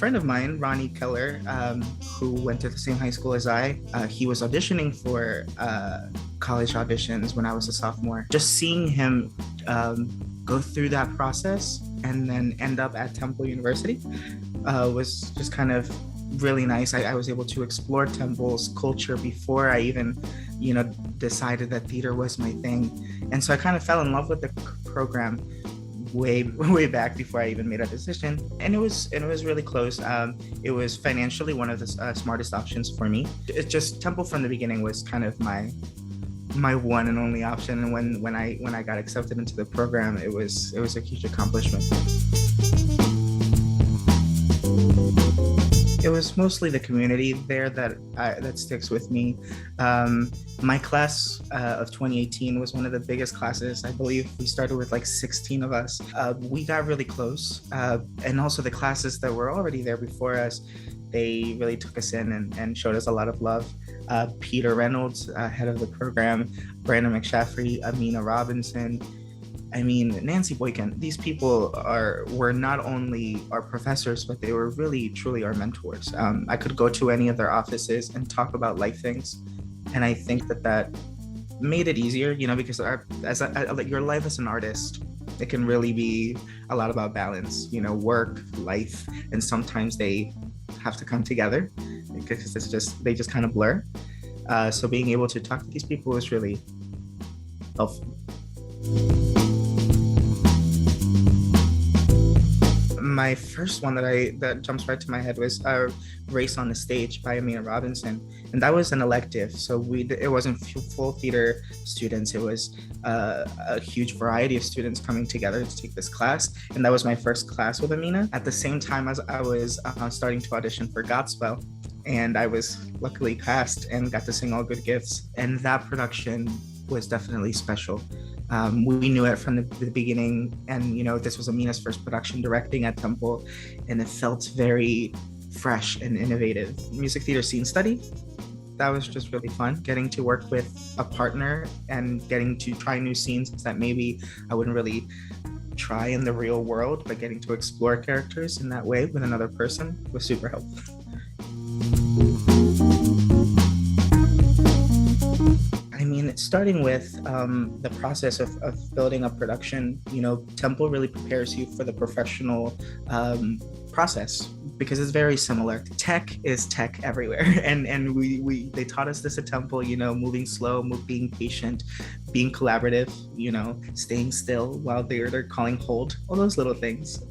friend of mine, Ronnie Keller, who went to the same high school as he was auditioning for college auditions when I was a sophomore. Just seeing him go through that process and then end up at Temple University was just kind of really nice. I was able to explore Temple's culture before I even, decided that theater was my thing. And so I kind of fell in love with the program way back before I even made a decision. And it was really close. It was financially one of the smartest options for me. It's just Temple from the beginning was kind of my one and only option. And when I got accepted into the program, it was a huge accomplishment. It was mostly the community there that sticks with me. My class of 2018 was one of the biggest classes. I believe we started with like 16 of us. We got really close. And also the classes that were already there before us, they really took us in and showed us a lot of love. Peter Reynolds, head of the program, Brandon McShaffrey, Amina Robinson, Nancy Boykin. These people were not only our professors, but they were really, truly our mentors. I could go to any of their offices and talk about life things. And I think that made it easier, because your life as an artist, it can really be a lot about balance, work, life, and sometimes they have to come together because they just kind of blur. So being able to talk to these people was really helpful. My first one that jumps right to my head was Race on the Stage by Amina Robinson. And that was an elective. So it wasn't full theater students. It was a huge variety of students coming together to take this class. And that was my first class with Amina. At the same time as I was starting to audition for Godspell. And I was luckily cast and got to sing All Good Gifts. And that production was definitely special. We knew it from the beginning, and this was Amina's first production directing at Temple, and it felt very fresh and innovative. Music theater scene study, that was just really fun, getting to work with a partner and getting to try new scenes that maybe I wouldn't really try in the real world, but getting to explore characters in that way with another person was super helpful. Starting with the process of building a production, Temple really prepares you for the professional process because it's very similar. Tech is tech everywhere. And they taught us this at Temple, moving slow, being patient, being collaborative, staying still while they're calling hold, all those little things.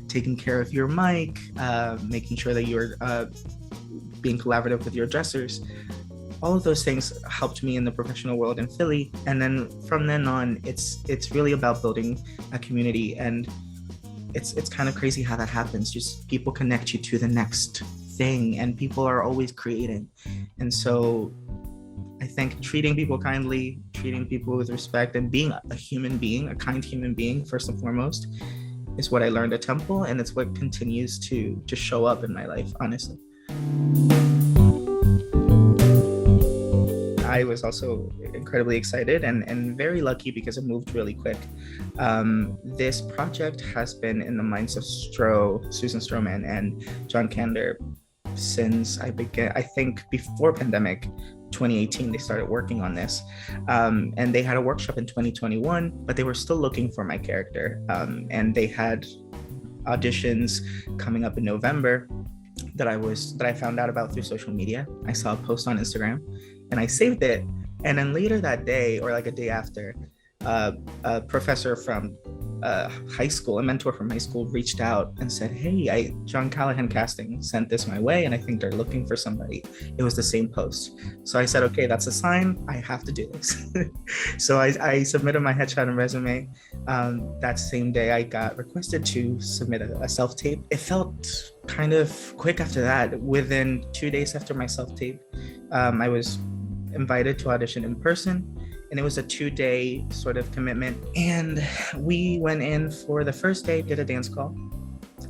Taking care of your mic, making sure that you're being collaborative with your dressers. All of those things helped me in the professional world in Philly. And then from then on, it's really about building a community. And it's kind of crazy how that happens. Just people connect you to the next thing, and people are always creating. And so I think treating people kindly, treating people with respect, and being a human being, a kind human being, first and foremost, is what I learned at Temple. And it's what continues to show up in my life, honestly. I was also incredibly excited and very lucky because it moved really quick. This project has been in the minds of Susan Stroman and John Kander since I think before pandemic, 2018, they started working on this. And they had a workshop in 2021, but they were still looking for my character. And they had auditions coming up in November that I found out about through social media. I saw a post on Instagram and I saved it. And then later that day, or like a day after, a professor from high school, a mentor from high school, reached out and said, hey, John Callahan Casting sent this my way and I think they're looking for somebody. It was the same post. So I said, okay, that's a sign. I have to do this. So I submitted my headshot and resume. That same day I got requested to submit a self-tape. It felt kind of quick after that. Within 2 days after my self-tape, I was invited to audition in person. And it was a 2-day sort of commitment. And we went in for the first day, did a dance call.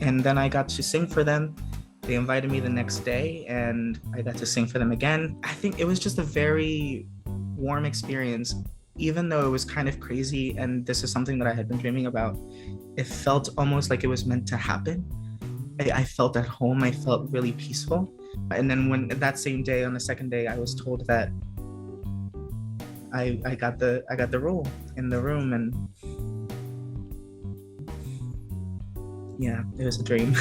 And then I got to sing for them. They invited me the next day and I got to sing for them again. I think it was just a very warm experience, even though it was kind of crazy. And this is something that I had been dreaming about. It felt almost like it was meant to happen. I felt at home. I felt really peaceful. And then when that same day, on the second day, I was told that I got the role in the room, and yeah, it was a dream.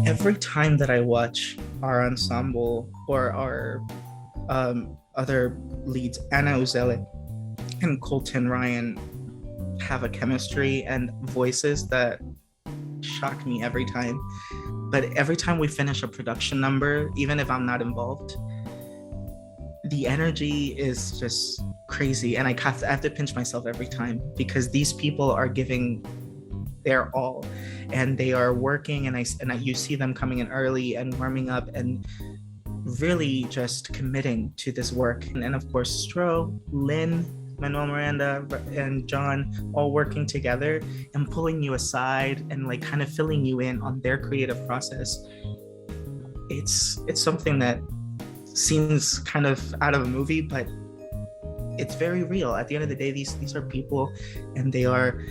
Every time that I watch our ensemble or our other leads, Anna Uzele and Colton Ryan, have a chemistry and voices that shock me every time. But every time we finish a production number, even if I'm not involved, the energy is just crazy. And I have to pinch myself every time because these people are giving their all and they are working, you see them coming in early and warming up and really just committing to this work. And of course, Stro, Lynn, Manuel Miranda, and John all working together and pulling you aside and like kind of filling you in on their creative process. It's something that seems kind of out of a movie, but it's very real. At the end of the day, these are people, and they are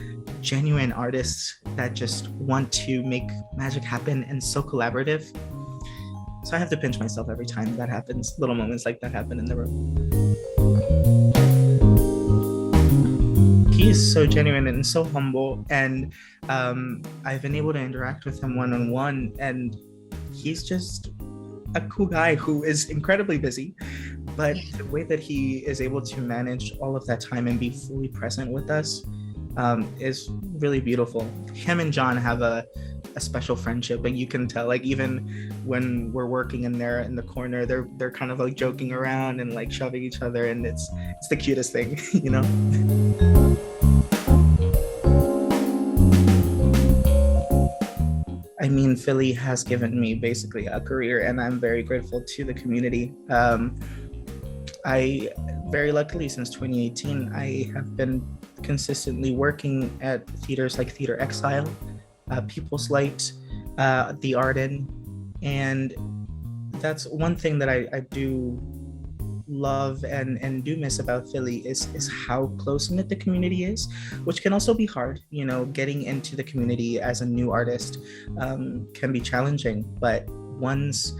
genuine artists that just want to make magic happen, and so collaborative. So I have to pinch myself every time that happens. Little moments like that happen in the room. He is so genuine and so humble, and I've been able to interact with him one-on-one, and he's just a cool guy who is incredibly busy, but the way that he is able to manage all of that time and be fully present with us is really beautiful. Him and John have a special friendship, and you can tell, like, even when we're working in there in the corner, they're kind of like joking around and like shoving each other, and it's the cutest thing, you know. I mean, Philly has given me basically a career, and I'm very grateful to the community. I very luckily, since 2018, I have been consistently working at theaters like Theater Exile, People's Light, The Arden, and that's one thing that I do love and do miss about Philly is how close-knit the community is, which can also be hard. You know, getting into the community as a new artist can be challenging, but once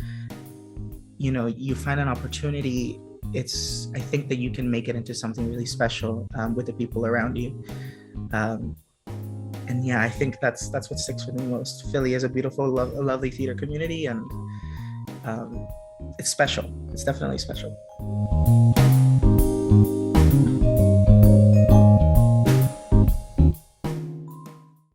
you find an opportunity, I think that you can make it into something really special with the people around you. And yeah, I think that's what sticks with me most. Philly is a beautiful, lovely theater community, and it's special. It's definitely special.